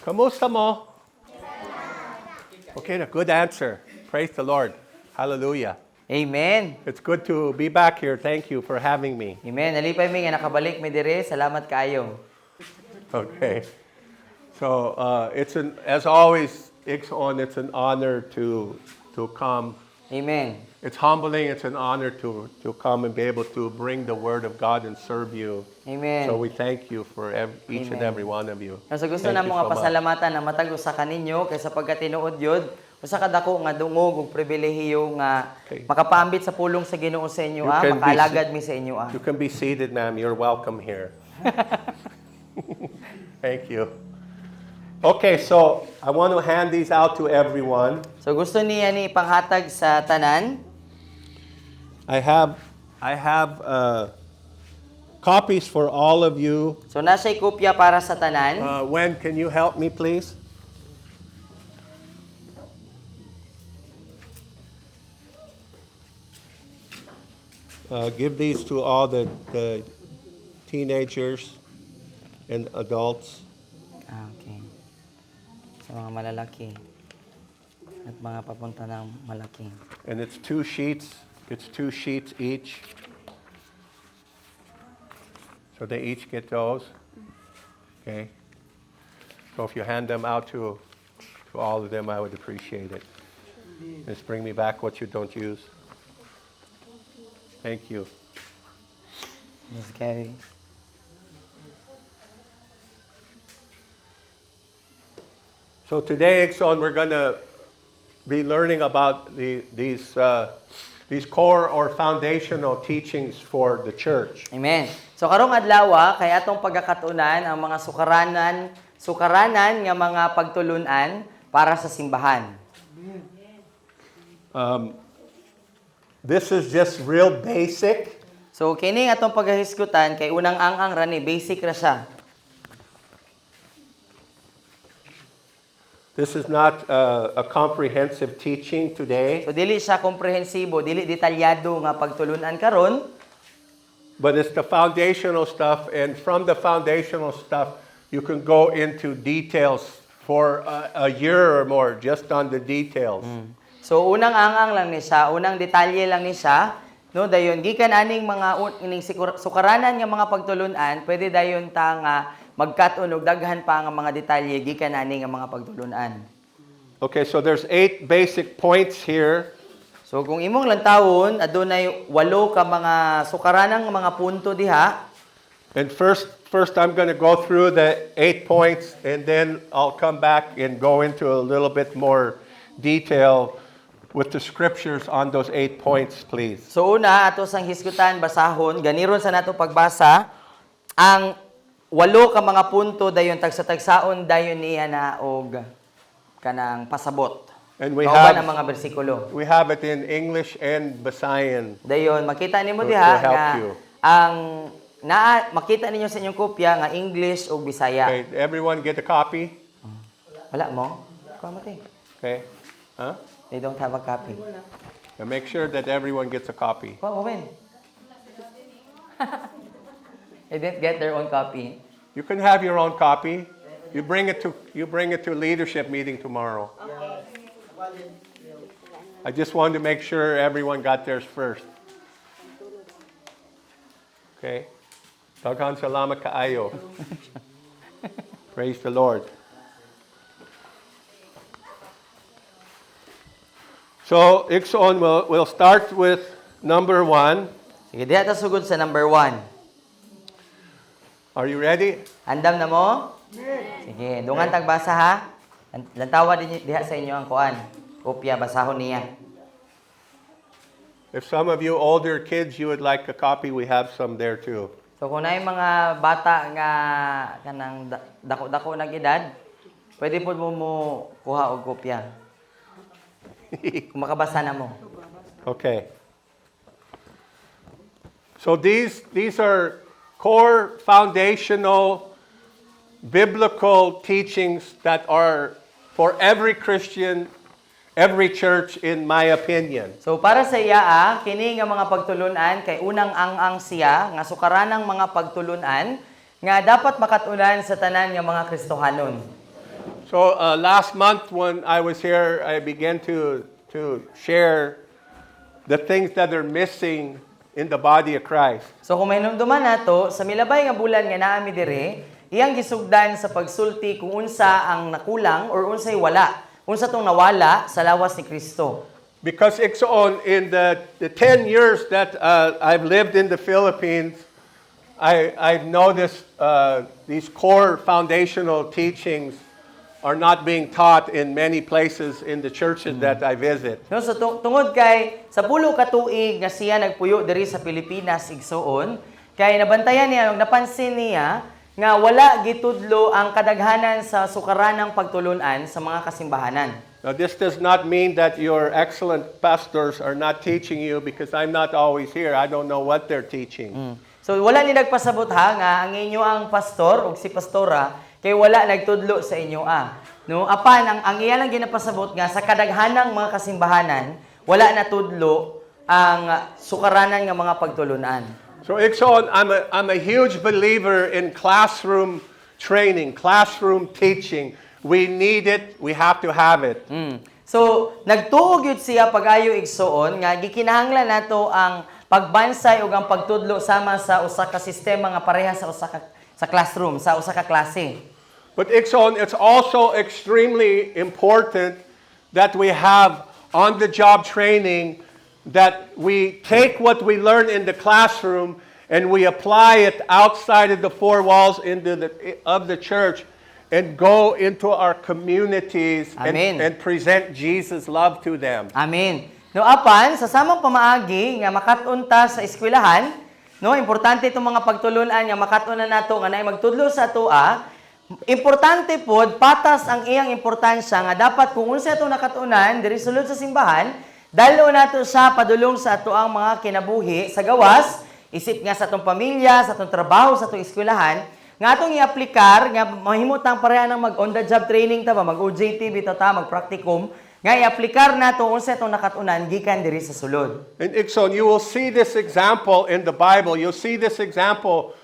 Kamusta mo? Okay, good answer. Praise the Lord. Hallelujah. Amen. It's good to be back here. Thank you for having me. Amen. Nalipay mi nga nakabalik mi dire. Salamat kaayo. Okay. So as always, Ixon, it's an honor to come. Amen. It's humbling. It's an honor to come and be able to bring the word of God and serve you. Amen. So we thank you for each and Amen. every one of you. Sa gusto Thank na you mga so much. pasalamatan na matag usa kaninyo kay sa pagkatinuod yod usa ka dako nga dungog ug pribilehiyo nga Okay. makapaambit sa pulong sa Ginoo sa inyo You can be makaalagad mi sa inyo You can be seated, ma'am. You're welcome here. Thank you. Okay, so I want to hand these out to everyone. So gusto niya ni ipanghatag sa tanan. I have copies for all of you. So nasa'y kopya para sa tanan. Wen, can you help me, please? Give these to all the teenagers and adults. Okay. Sa mga malalaki at mga papunta ng malaki. And it's 2 sheets. It's 2 sheets each. So they each get those. Okay. So if you hand them out to all of them, I would appreciate it. Just bring me back what you don't use. Thank you. Miss Gary. So today, Ixon, we're going to be learning about these core or foundational teachings for the church. Amen. So karong adlaw kay atong pagkakatunan ang mga sukaranan nga mga pagtulunan para sa simbahan. This is just real basic. So kini atong paghisgutan kay unang ang rani basic ra siya. This is not a comprehensive teaching today, So dili siya komprehensibo, dili detalyado nga pagtulunan karon, but it's the foundational stuff, and from the foundational stuff, you can go into details for a year or more, just on the details. so unang ang lang ni siya, unang detalye lang ni siya, no dayon gikan aning mga ining sukaranan nga mga pagtulunan, pwede dayon ta nga magkat-on og daghan pa nga mga detalye gikan ani nga mga pagtulunan. Okay, so there's 8 basic points here. So kung imong lantawon adunay 8 ka mga sukaranang mga punto diha. And first I'm going to go through the 8 points, and then I'll come back and go into a little bit more detail with the scriptures on those 8 points, please. So una ato sang hisgutan basahon ganiron sa nato pagbasa ang 8 ka mga punto dayon tagsa-tagsaon dayon niya na og kanang pasabot. And we Kauban ang have mga bersikulo. it in English and Visayan. Dayon makita nimo To diha help nga you. ang makita ninyo sa inyong kopya nga English o Bisaya. Okay, everyone get a copy? Wala mo? Kuha mo te. Okay. Huh? They don't have a copy. And make sure that everyone gets a copy. Kuha mo, Ben. They didn't get their own copy. You can have your own copy. You bring it to leadership meeting tomorrow. I just wanted to make sure everyone got theirs first. Okay? Daghan salamat kaayo. Praise the Lord. So, Ixon, we'll start with number 1. Sige, diha ta sugod sa number 1. Are you ready? Andam na mo? Sige, dungan tagbasa ha. Lantawa din diha sa inyo ang kuan. Kopya basahon niya. If some of you older kids, you would like a copy, we have some there too. So kung na mga bata nga kanang dako-dako nag edad, pwede po mo kuha og kopya. Kung makabasa na mo. Okay. So these are core foundational biblical teachings that are for every Christian, every church, in my opinion. So para sa iya kini nga mga pagtulunan kay unang ang siya nga sukaranang mga pagtulunan nga dapat makatunan sa tanan nga mga Kristohanon. So last month when I was here, I began to share the things that are missing in the body of Christ. So kung may numduman nato, sa milabay nga bulan nga naami dire, iyang gisugdan sa pagsulti kung unsa ang nakulang or unsay wala. Unsa tong nawala sa lawas ni Kristo. Because Iksoon, in the 10 years that I've lived in the Philippines, I've noticed these core foundational teachings are not being taught in many places in the churches that I visit. No, so tungod kay sa pulo ka tuig nga siya nagpuyo diri sa Pilipinas igsuon, kay nabantayan niya ug napansin niya nga wala gitudlo ang kadaghanan sa sukaranang pagtulunan sa mga kasimbahanan. Now, this does not mean that your excellent pastors are not teaching you because I'm not always here. I don't know what they're teaching. So wala ni nagpasabot ha nga ang inyo ang pastor ug si pastora kay wala nagtudlo sa inyo no apan ang iya lang ginapasabot nga sa kadaghanang mga kasimbahanan wala natudlo ang sukaranan nga mga pagtulunan. So, Iksoon, I'm a huge believer in classroom training, classroom teaching. We need it. We have to have it. So nagtuog yun siya pag-ayo igsuon nga gikinahanglan nato ang pagbansay ug ang pagtudlo sama sa usa ka sistema nga pareha sa usa ka sa classroom, sa usa ka klase. But Iksoon, it's also extremely important that we have on-the-job training, that we take what we learn in the classroom and we apply it outside of the four walls of the church and go into our communities and present Jesus' love to them. Amen. No apan sa samang pamaagi nga makatunta sa eskwelahan, no importante itong mga pagtulunan nga makatunan nato nga naay magtudlo sa atoa. Importante pod patas ang iyang importansya nga dapat kung unsa itong nakatunan diri sulod sa simbahan, dalo nato sa padulong sa atoang mga kinabuhi sa gawas, isip nga sa atong pamilya, sa atong trabaho, sa atong eskwelahan, nga atong i-aplikar nga mahimutang pareha nang mag on the job training ta ba, mag OJT bitaw ta, mag practicum, nga i-aplikar nato unsa itong nakatunan gikan diri sa sulod. And Ikson, you will see this example in the Bible. You'll see this example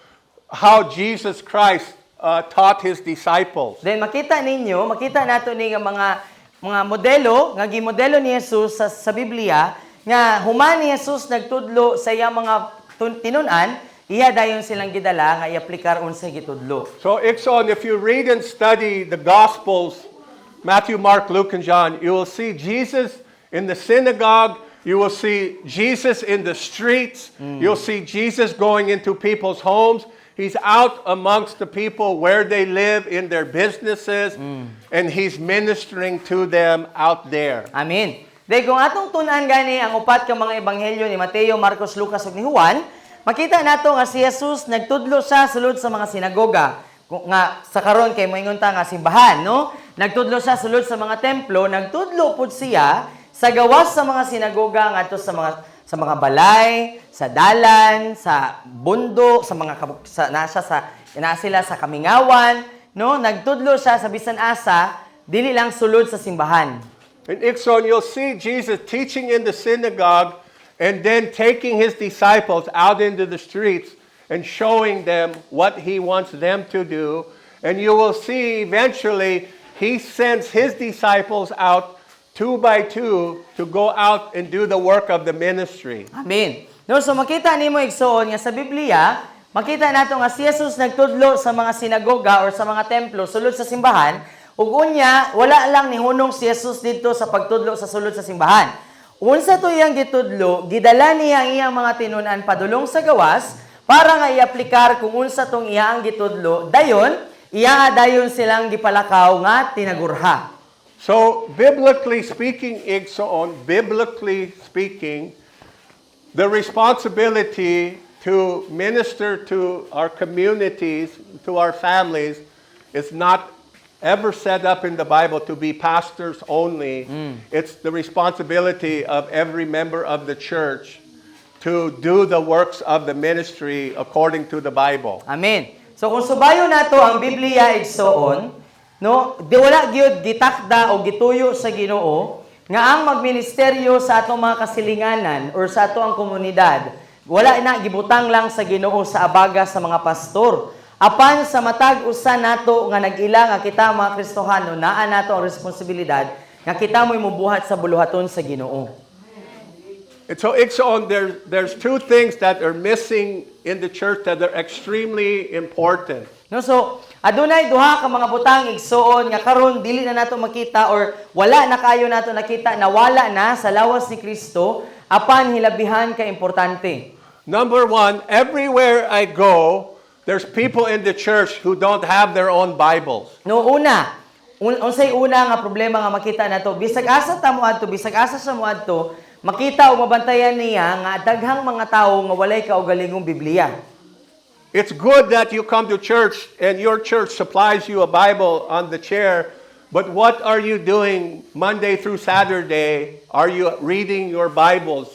how Jesus Christ taught his disciples. Then makita nato ni nga mga modelo nga gimodelo ni Jesus sa Biblia nga human ni Jesus nagtudlo sa iyang mga tinun-an, iya dayon silang gidala nga i-aplikar unsay gitudlo. So Ikson, if you read and study the Gospels, Matthew, Mark, Luke, and John, you will see Jesus in the synagogue. You will see Jesus in the streets. You'll see Jesus going into people's homes. He's out amongst the people where they live in their businesses, and he's ministering to them out there. Amen. Dahil kung atong tunan gani ang upat ka mga ebanghelyo ni Mateo, Marcos, Lucas ug ni Juan, makita nato nga si Jesus nagtudlo siya sulod sa mga sinagoga. Nga sa karon kay moingon ta nga simbahan, no? Nagtudlo siya sulod sa mga templo, nagtudlo pud siya sa gawas sa mga sinagoga ngadto sa mga balay, sa dalan, sa bundok, sa mga sila sa kamingawan, no? Nagtudlo siya sa bisan asa, dili lang sulod sa simbahan. In Ikson, you'll see Jesus teaching in the synagogue and then taking his disciples out into the streets and showing them what he wants them to do. And you will see eventually he sends his disciples out 2 by 2 to go out and do the work of the ministry. Amen. No, so makita nimo igsoon nga sa Biblia, makita nato nga si Jesus nagtudlo sa mga sinagoga or sa mga templo sulod sa simbahan, ug unya wala lang ni hunong si Jesus dito sa pagtudlo sa sulod sa simbahan. Unsa to iyang gitudlo, gidala niya ang iyang mga tinun-an padulong sa gawas para nga i-aplikar kung unsa tong iyang gitudlo. Dayon, dayon silang gipalakaw nga tinagurha. So, biblically speaking, the responsibility to minister to our communities, to our families, is not ever set up in the Bible to be pastors only. It's the responsibility of every member of the church to do the works of the ministry according to the Bible. Amen. So kung subayo nato ang Biblia igsoon, no, di wala gyud gitakda o gituyo sa Ginoo nga ang magministeryo sa atong mga kasilinganan or sa ato ang komunidad, wala na gibutang lang sa Ginoo sa abaga sa mga pastor. Apan sa matag usa nato nga nag-ila nga kita mga Kristohano, naa nato ang responsibilidad nga kita mo'y mubuhat sa buluhaton sa Ginoo. And so, Igsoon, there's two things that are missing in the church that are extremely important. No, so adunay duha ka mga butang igsoon nga karon dili na nato makita or wala na kayo nato nakita na wala na sa lawas ni Kristo apan hilabihan ka importante. Number one, everywhere I go, there's people in the church who don't have their own Bibles. No una, unsay una nga problema nga makita nato bisag asa ta moadto, bisag asa sa moadto, makita o mabantayan niya nga daghang mga tawo nga walay kaugalingong Biblia. It's good that you come to church and your church supplies you a Bible on the chair, but what are you doing Monday through Saturday? Are you reading your Bibles?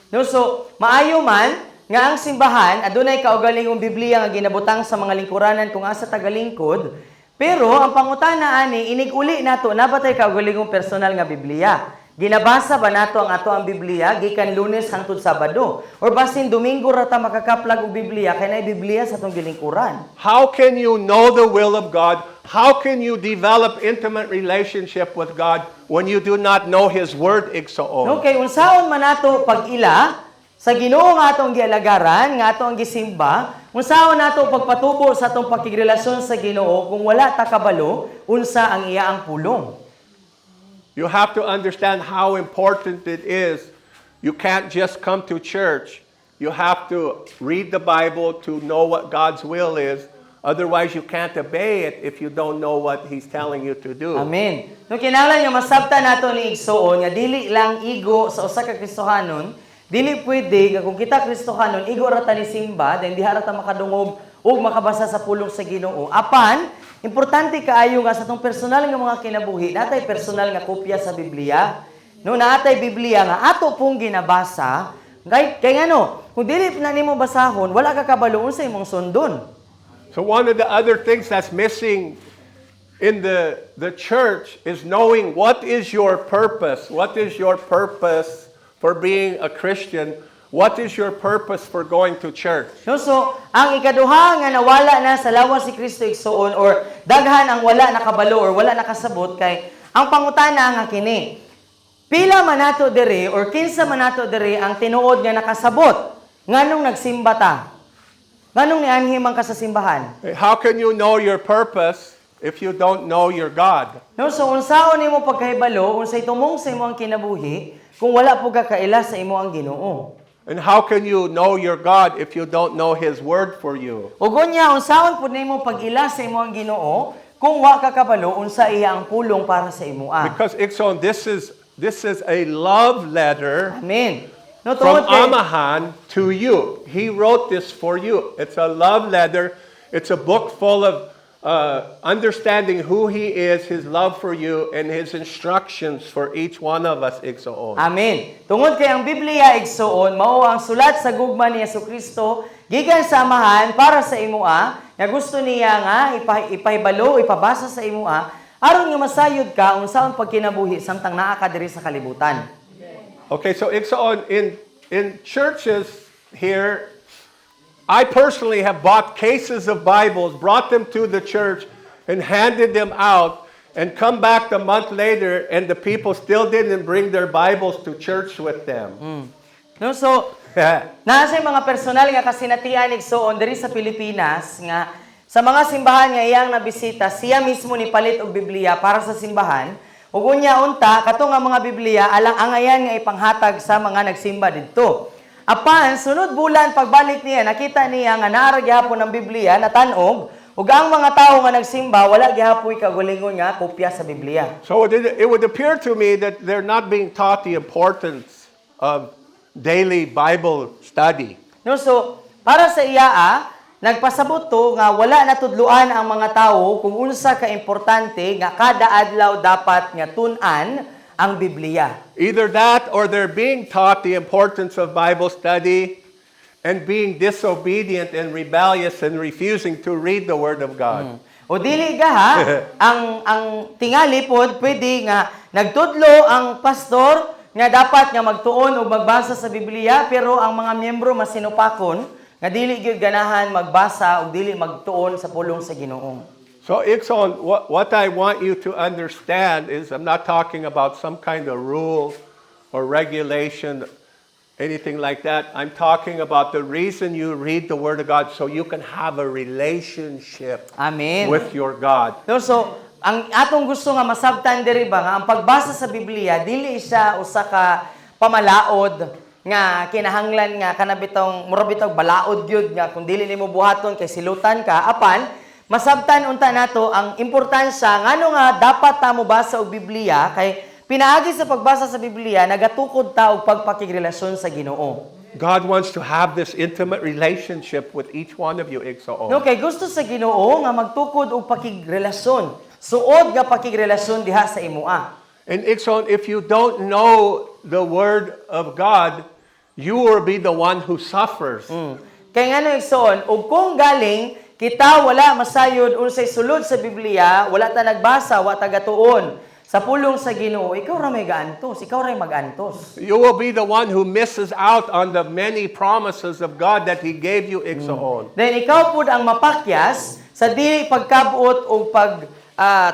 No, so maayo man nga ang simbahan adunay kaugalingong Biblia nga ginabutang sa mga lingkuranan kung asa tagalingkod, pero ang pangutana ani inig uli nato nabatay kaugalingong personal nga Biblia. Ginabasa ba nato ang ato ang Biblia gikan Lunes hangtod Sabado or basin Domingo ra ta makakaplag og Biblia kay naay Biblia sa atong gilingkuran? How can you know the will of God? How can you develop intimate relationship with God when you do not know His Word, Igsoon? No, kay unsaon man nato pag-ila sa Ginoo nga atong gialagaran, nga atong gisimba, unsaon nato pagpatubo sa atong pakigrelasyon sa Ginoo kung wala ta kabalo unsa ang iya ang pulong? You have to understand how important it is. You can't just come to church. You have to read the Bible to know what God's will is. Otherwise, you can't obey it if you don't know what He's telling you to do. Amen. No kinahanglan nga masabta nato ni igsoon nga dili lang igo sa usa ka Kristohanon, dili pwede nga kung kita Kristohanon igo ra ta ni simba, then diha ra ta makadungog ug makabasa sa pulong sa Ginoo. Apan importante kaayo nga sa atong personal nga mga kinabuhi, natay personal nga kopya sa Biblia. No, natay Biblia nga ato pong ginabasa, kay ngano, kung dili na nimo basahon, wala ka kabalo unsa imong sundon. So one of the other things that's missing in the church is knowing what is your purpose. What is your purpose for being a Christian? What is your purpose for going to church? No, so, ang ikaduha nga nawala na sa lawas si Kristo igsoon or daghan ang wala nakabalo or wala nakasabot kay ang pangutana nga kini. Pila man nato diri or kinsa man nato diri ang tinuod nga nakasabot nganong nagsimba ta? Nganong nianhimang ka sa simbahan? How can you know your purpose if you don't know your God? No, so unsaon nimo pagkahibalo unsay tumong sa imo ang kinabuhi kung wala po ka kaila sa imo ang Ginoo? And how can you know your God if you don't know His Word for you? Ug unya unsaon pud nimo pag-ila sa imo ang Ginoo kung wa ka kabalo unsa iya ang pulong para sa imo? Because Ikson, this is a love letter Amen. No, from tungod kay Amahan to you. He wrote this for you. It's a love letter. It's a book full of understanding who He is, His love for you, and His instructions for each one of us, Igsoon. Amen. Tungod kay ang Biblia igsoon mao ang sulat sa gugma ni Jesucristo gikan sa Amahan para sa imoa nga gusto niya nga ipahibalo, ipabasa sa imoa aron nga masayod ka unsaon pagkinabuhi samtang naa ka diri sa kalibutan. Okay, so Igsoon, in churches here, I personally have bought cases of Bibles, brought them to the church, and handed them out, and come back a month later, and the people still didn't bring their Bibles to church with them. No, so nasa mga personal nga kasinatian igsoon diri sa Pilipinas nga sa mga simbahan nga iyang nabisita, siya mismo ni palit og Biblia para sa simbahan. Ug unya unta kato nga mga Biblia alang angayan nga ipanghatag sa mga nagsimba didto. Apan sunod bulan pagbalik niya nakita niya nga naara gyapon ang Biblia natanog ug ang mga tawo nga nagsimba wala gyapoy kagulingon nga kopya sa Biblia. So it would appear to me that they're not being taught the importance of daily Bible study. No, so para sa iya nagpasabot to nga wala natudluan ang mga tawo kung unsa ka importante nga kada adlaw dapat nga tun-an ang Biblia. Either that or they're being taught the importance of Bible study and being disobedient and rebellious and refusing to read the Word of God. O dili ga ang tingali pod pwede nga nagtudlo ang pastor nga dapat nga magtuon o magbasa sa Biblia pero ang mga miyembro masinupakon nga dili gyud ganahan magbasa ug dili magtuon sa pulong sa Ginoo. So, Ikson, what I want you to understand is I'm not talking about some kind of rule or regulation, anything like that. I'm talking about the reason you read the Word of God so you can have a relationship Amen. with your God. No, so ang atong gusto nga masabtan diri ba nga ang pagbasa sa Biblia dili siya usa ka pamalaod nga kinahanglan nga kanabitong murabitog balaod gyud nga kung dili nimo buhaton kay silutan ka apan masabtan unta nato ang importansya ngano nga dapat ta mo basa og Biblia kay pinaagi sa pagbasa sa Biblia nagatukod ta og pagpakigrelasyon sa Ginoo. God wants to have this intimate relationship with each one of you, Ikson. No, kay gusto sa Ginoo nga magtukod og pakigrelasyon. Suod nga pakigrelasyon diha sa imuha. And Ikson, if you don't know the Word of God, you will be the one who suffers. Kay ngano igsoon, ug kung galing kita wala masayod unsay sulod sa Biblia, wala ta nagbasa, wa ta gatuon sa pulong sa Ginoo, ikaw ra may gaantos, ikaw ra magantos. You will be the one who misses out on the many promises of God that He gave you, Ikson. Then ikaw pud ang mapakyas sa dili pagkabuot o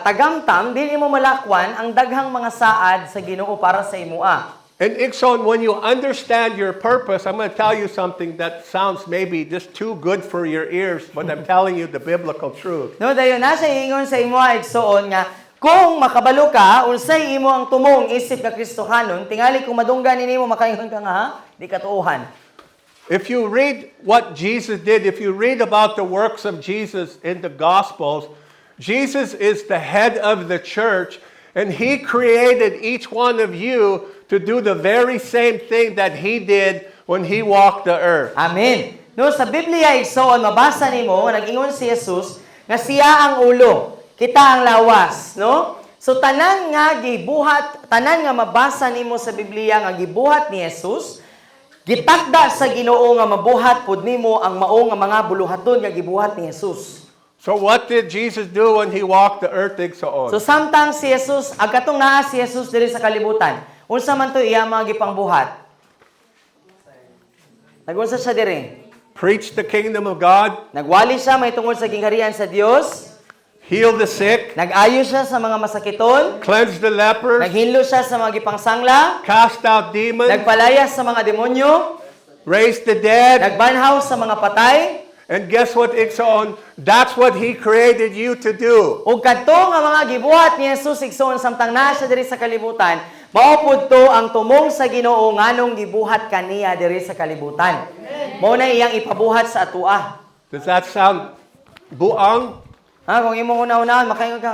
tagamtam, dili mo malakwan ang daghang mga saad sa Ginoo para sa imuha. And Ikson, when you understand your purpose, I'm going to tell you something that sounds maybe just too good for your ears, but I'm telling you the biblical truth. No, dayon nasa ingon sa imuha igsoon nga kung makabalo ka unsay imo ang tumong isip nga Kristohanon, tingali kung madunggan nimo makaingon ka nga ha, di katuohan. If you read what Jesus did, if you read about the works of Jesus in the Gospels, Jesus is the head of the church, and He created each one of you to do the very same thing that He did when He walked the earth. Amen. No, sa Biblia igsoon mabasa nimo nga nag-ingon si Jesus nga siya ang ulo, kita ang lawas, no? So tanan nga gibuhat, tanan nga mabasa nimo sa Biblia nga gibuhat ni Jesus, gitakda sa Ginoo nga mabuhat pud nimo ang mao nga mga buluhaton nga gibuhat ni Jesus. So what did Jesus do when He walked the earth, Iksoon? So samtang si Jesus, agatong naa si Jesus diri sa kalibutan, unsa man to iya mga gipangbuhat? Nagunsa siya diri? Preach the kingdom of God, Nagwali siya may tungod sa gingharian sa Dios, heal the sick, nag-ayo siya sa mga masakiton, cleanse the lepers, naghinlo siya sa mga gipangsangla, cast out demons, nagpalayas sa mga demonyo, raise the dead. nagbanhaw sa mga patay, And guess what, Iksoon? That's what He created you to do. ug kadto nga mga gibuhat ni Jesus igsoon samtang naa siya diri sa kalibutan, mao pud to ang tumong sa Ginoo nganong gibuhat kaniya diri sa kalibutan. Mao na iyang ipabuhat sa atoa. Does that sound buang? Ha, kung imong una-unahan makaingon ka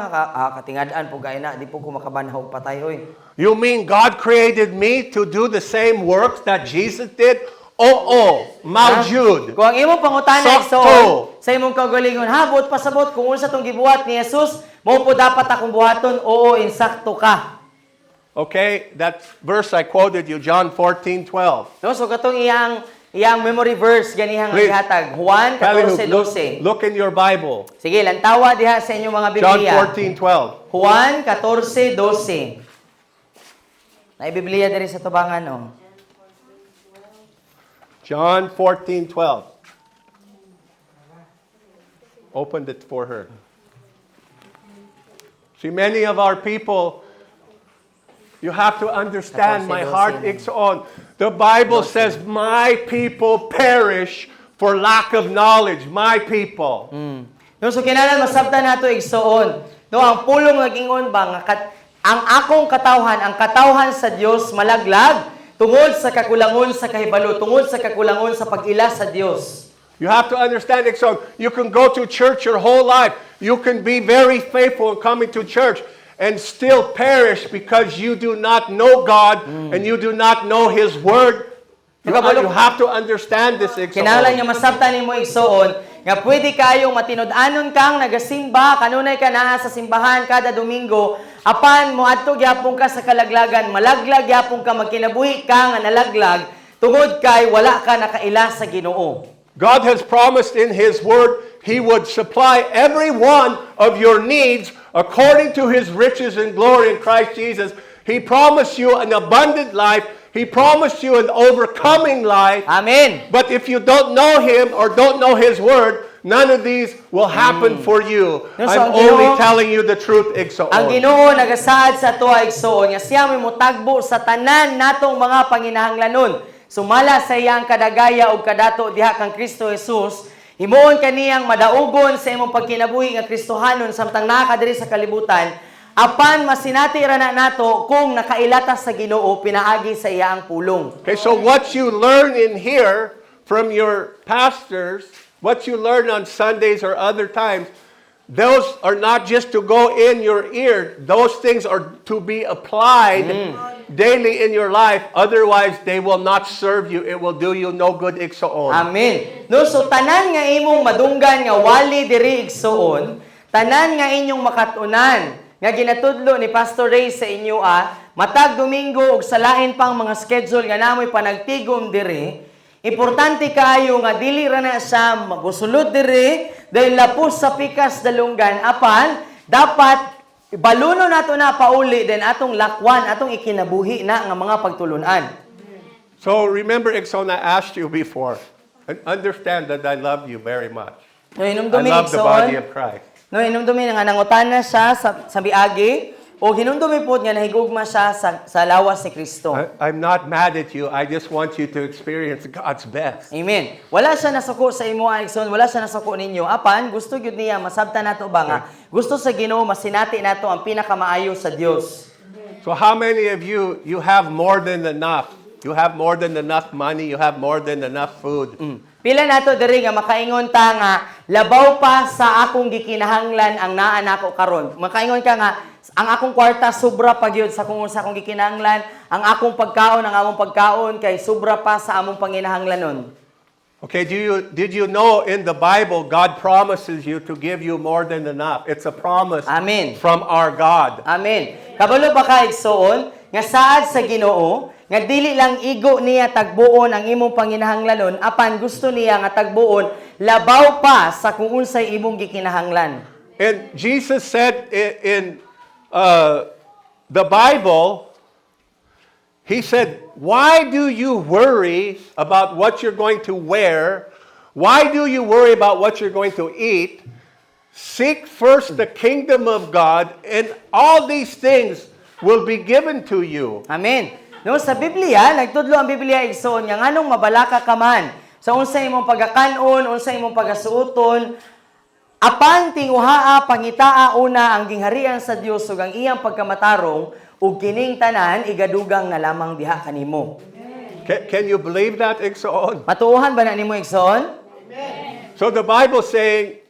katingad-an po gay na di po ko makabanhaw patay oy. You mean God created me to do the same works that Jesus did? Oo, Maljud. Kung ang imong pangutana Sakto. igsoon sa imong kaugalingon, habot pasabot kung unsa tong gibuhat ni Jesus, mao po dapat akong buhaton. Oo, insakto ka. Okay, that verse I quoted you, John 14:12. No, so katong iyang memory verse ganihang Please. gihatag, Juan Kalihu, 14:12. look in your Bible. Sige, lantawa diha sa inyong mga John Biblia. 14:12. Juan 14:12. Na Biblia diri sa tubangan no. John 14:12. Opened it for her. See, many of our people, you have to understand my heart, Iksoon. The Bible says, my people perish for lack of knowledge. My people. No, so kinahanglan masabtan nato igsoon. No, ang pulong nag-ingon ba nga ang akong katawhan, ang katawhan sa Dios malaglag tungod sa kakulangon sa kahibalo, tungod sa kakulangon sa pag-ila sa Dios. You have to understand, Iksoon. You can go to church your whole life. You can be very faithful in coming to church and still perish because you do not know God and you do not know His Word. You have to understand this, Kinahanglan Iksoon. nga masabtan nimo igsoon nga pwede kayong matinud-anon kang nagasimba, kanunay ka naa sa simbahan kada Domingo, apan moadto gyapon ka sa kalaglagan, malaglag gyapon ka magkinabuhi ka nga nalaglag tungod kay wala ka nakaila sa Ginoo. God has promised in His Word He would supply every one of your needs according to His riches and glory in Christ Jesus. He promised you an abundant life, He promised you an overcoming life. Amen. But if you don't know Him or don't know His Word, none of these will happen for you. No, so I'm ang only Ginoo- telling you the truth, Ang igsoon. Ginoo nagasaad sa tuwa igsoon nga siya may mutagbo sa tanan natong mga panginahanglanon. Sumala sa iyang kadagaya ug kadato diha kang Kristo Jesus, himuon kaniyang madaugon sa imong pagkinabuhi nga Kristohanon samtang naa ka diri sa kalibutan. Apan masinati ra na nato kung nakailatas sa Ginoo pinaagi sa iyang pulong. Okay, so what you learn in here from your pastors, what you learn on Sundays or other times, those are not just to go in your ear. Those things are to be applied daily in your life. Otherwise, they will not serve you. It will do you no good, igsoon. Amen. No, so tanan nga imong madunggan nga wali diri igsoon, tanan nga inyong makatunan nga ginatudlo ni Pastor Ray sa inyo matag Domingo ug sa lain pang mga schedule nga namoy panagtigom diri. Importante kaayo nga dili ra na sa magusulod diri dahil lapos sa pikas dalunggan apan dapat baluno nato na pauli din atong lakwan atong ikinabuhi na nga mga pagtulunan. So remember, igsoon, I asked you before, and understand that I love you very much. No, I hinumdumi love the igsoon. body of Christ. No, hinumdumi nga nangutana siya sa biagi o hinumdumi pod nga nahigugma siya sa lawas ni Kristo. I'm not mad at you. I just want you to experience God's best. Amen. Wala siya nasuko sa imo, Alexon. Wala siya nasuko ninyo. Apan, gusto gyud niya masabtan nato ba nga gusto sa Ginoo masinati nato ang pinakamaayo sa Dios. So how many of you have more than enough? You have more than enough money. You have more than enough food. Pila nato diri nga makaingon ta nga labaw pa sa akong gikinahanglan ang naa nako karon. Makaingon ka nga ang akong kwarta sobra pa gyud sa kung sa akong gikinahanglan, ang akong pagkaon, ang among pagkaon kay sobra pa sa among panginahanglanon. Okay, did you know in the Bible God promises you to give you more than enough? It's a promise Amen. from our God. Amen. Kabalo ba ka igsoon nga saad sa Ginoo nga dili lang igo niya tagbuon ang imong panginahanglanon apan gusto niya nga tagbuon labaw pa sa kung unsay imong gikinahanglan. And Jesus said in the Bible, He said, why do you worry about what you're going to wear? Why do you worry about what you're going to eat? Seek first the kingdom of God, and all these things will be given to you. Amen. No, sa Biblia, nagtudlo ang Biblia igsoon nga nganong mabalaka ka man sa unsay imong pagakanon, unsay imong pagasuoton, apan tinguhaa pangitaa una ang gingharian sa Dios ug ang iyang pagkamatarong ug kining tanan igadugang nga lamang diha kanimo. Can you believe that, igsoon? Matuohan ba na nimo igsoon? So the Bible saying,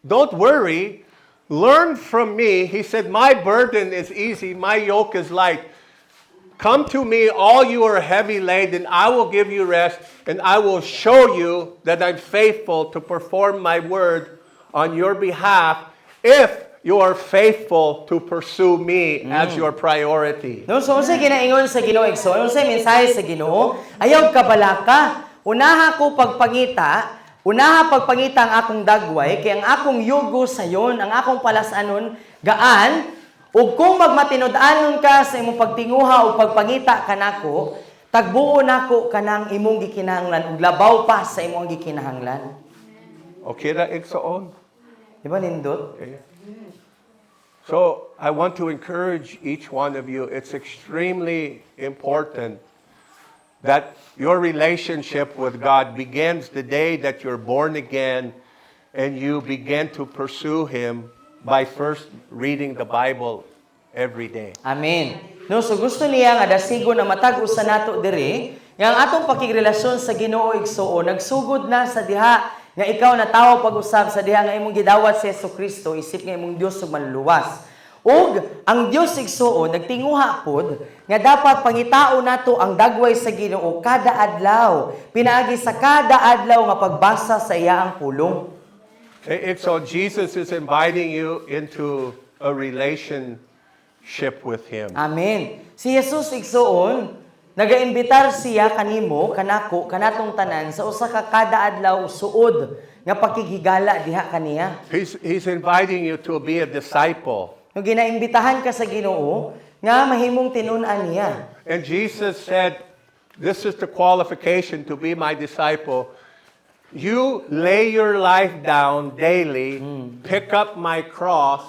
don't worry, learn from me. He said, my burden is easy, my yoke is light. Come to me, all you are heavy laden, I will give you rest, and I will show you that I'm faithful to perform my word on your behalf if you are faithful to pursue me as your priority. No, so unsay ginaingon sa Ginoo igsoon, unsay mensahe sa Ginoo? Ayaw kabalaka, unaha ko pagpangita, unaha pagpangita ang akong dagway, kay ang akong yugo sayon, ang akong palasanon gaan, ug kung magmatinud-anon ka sa imong pagtinguha o pagpangita kanako, tagbuo nako kanang imong gikinahanglan ug labaw pa sa imong gikinahanglan. Okay ra, igsoon? Di ba nindot? Okay. So I want to encourage each one of you. It's extremely important that your relationship with God begins the day that you're born again and you begin to pursue Him by first reading the Bible every day. Amen. No, so gusto niya nga dasigo na matag usa nato diri, nga ang atong pakigrelasyon sa Ginoo igsuon nagsugod na sa diha nga ikaw na tawo pag-usab sa diha nga imong gidawat si Jesucristo, isip nga imong Dios ug manluwas. Ug ang Dios igsuon nagtinguha pod nga dapat pangitao nato ang dagway sa Ginoo kada adlaw, pinaagi sa kada adlaw nga pagbasa sa iyang pulong. So Jesus is inviting you into a relationship with Him. Amen. Si Jesus igsuon nagaimbitar siya kanimo, kanako, kanatong tanan sa usa ka kada adlaw suod nga pakighigala diha kaniya. He's inviting you to be a disciple. Nung ginaimbitahan ka sa Ginoo nga mahimong tinun-an niya. And Jesus said, this is the qualification to be my disciple. You lay your life down daily, pick up my cross,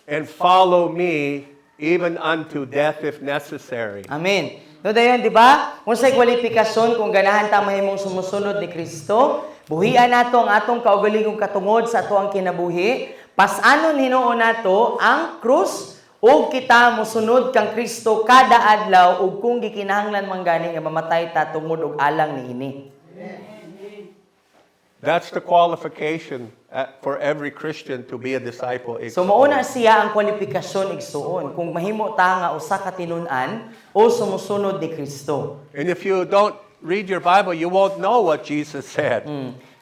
and follow me even unto death if necessary. Amen. No dayon, di ba? Unsay kwalifikasyon kung ganahan ta mahimong sumusunod ni Kristo, buhian nato ang atong kaugalingong katungod sa ato ang kinabuhi, pas-anon hinuon nato ang krus ug kita mosunod kang Kristo kada adlaw ug kung gikinahanglan man gani nga mamatay ta tungod og alang niini. That's the qualification for every Christian to be a disciple. So mauna siya ang kwalifikasyon igsuon kung mahimo ta nga usa ka tinun-an o sumusunod ni Kristo. And if you don't read your Bible, you won't know what Jesus said.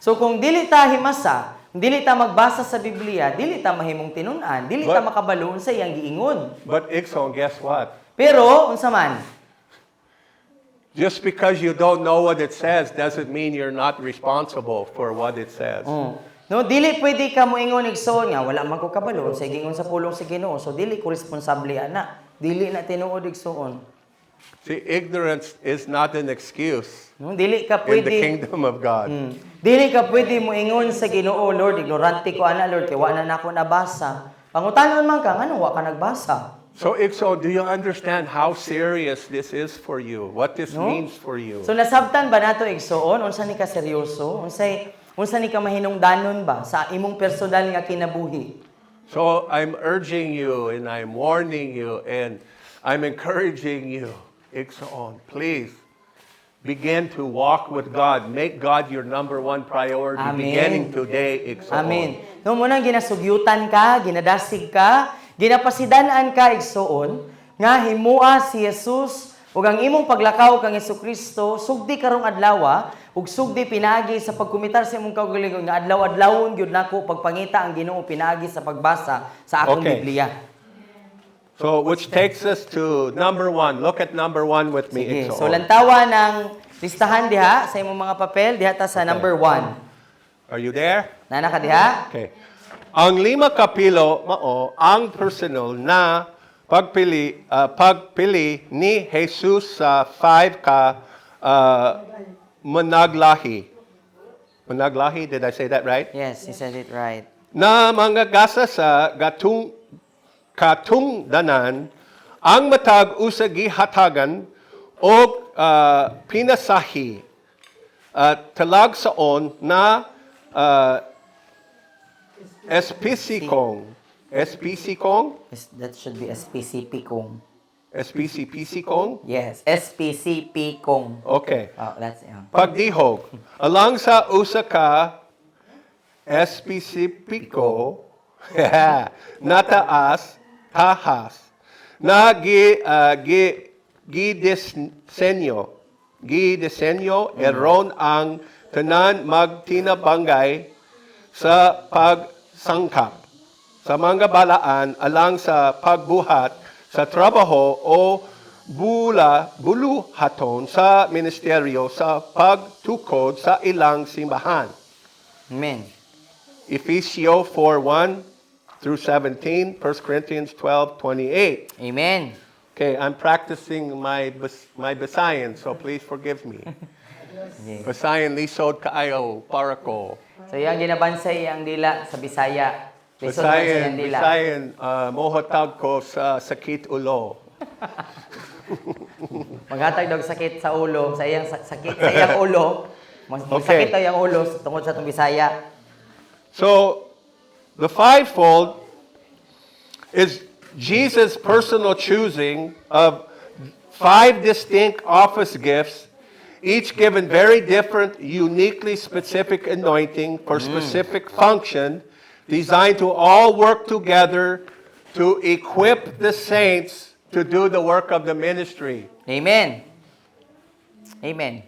So kung dili ta himasa, dili ta magbasa sa Biblia, dili ta mahimong tinun-an, dili ta makabalo sa iyang giingon. But Ikson, guess what? Pero unsa man? Just because you don't know what it says doesn't mean you're not responsible for what it says. No, dili pwede ka moingon igsoon nga wala man ko kabalo sa giingon sa pulong sa Ginoo. So dili ko responsable ana. Dili na tinuod igsoon. See, ignorance is not an excuse No, dili ka in the pwede kingdom of God. Dili ka pwede moingon sa Ginoo, Lord, ignorante ko ana, Lord, kay wa na nako nabasa. Pangutanon man ka ngano wa ka nagbasa. So, Ikson, do you understand how serious this is for you? What this No? means for you? So nasabtan ba nato igsoon unsa ni ka seryoso? Unsa ni ka mahinungdanon ba sa imong personal nga kinabuhi? So, I'm urging you and I'm warning you and I'm encouraging you, Ikson, please begin to walk with God. Make God your number one priority Amen. beginning today, Ikson. Amen. No mo nang ginasugyutan ka, ginadasig ka, ginapasidan-an ka igsoon nga himua si Jesus ug ang imong paglakaw kang Hesukristo sugdi karong adlaw ug sugdi pinaagi sa pagkumitar sa imong kaugalingon nga adlaw-adlawon gyud nako pagpangita ang Ginoo pinaagi sa pagbasa sa akong Okay. Biblia. So, which takes us to number one. Look at number one with me, Sige. Ikson. So lantawa ng listahan diha sa imong mga papel diha ta sa number 1. Are you there? Nana ka diha? Okay. Ang 5 kapilo mao ang personal na pagpili ni Jesus sa 5 ka managlahi. Managlahi, did I say that right? Yes, you said it right. Na mga gasa sa katungdanan ang matag usagi hatagan o pinasahi talag saon na SPC-kong. That should be SPCP kong. SPC-PC-kong? Yes, SPCP kong. Okay. Oh, that's yeah. Pagdihog. Alang sa usa ka SPC-PICO nataas, tahas, na gidisenyo eron ang tanan magtinabangay sa pagsangkap sa mga balaan alang sa pagbuhat sa trabaho o buluhaton sa ministeryo sa pagtukod sa ilang simbahan. Amen. Ephesians 4:1 through 17, 1 Corinthians 12:28. Amen. Okay, I'm practicing my Bisayan, so please forgive me. Bisayan lisod kaayo para ko. So yang ginabansay ang dila sa Bisaya. Lisod man sa iyang dila. Bisayan, mohotag ko sa sakit ulo. Maghatag daw sakit sa ulo, sa iyang sakit sa iyang ulo. Magsakit daw iyang ulo tungod sa itong Bisaya. So, the fivefold is Jesus' personal choosing of 5 distinct office gifts, each given very different, uniquely specific anointing for specific function, designed to all work together to equip the saints to do the work of the ministry. Amen. Amen.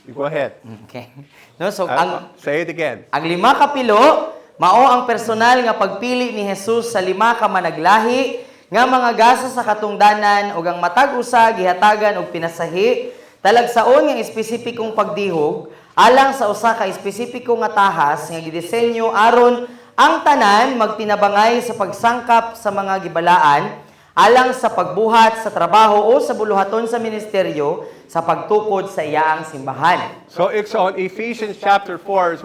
Go ahead. Okay. No, so ang Say it again. Ang 5 kapilo, mao ang personal nga pagpili ni Jesus sa 5 ka managlahi nga mga gasa sa katungdanan ug ang matag usa gihatagan og pinasahi talagsaon nga espesipikong pagdihog alang sa usa ka espesipiko nga tahas nga gidisenyo aron ang tanan magtinabangay sa pagsangkap sa mga gibalaan alang sa pagbuhat sa trabaho o sa buluhaton sa ministeryo sa pagtukod sa iyaang simbahan. So Ephesians chapter 4 is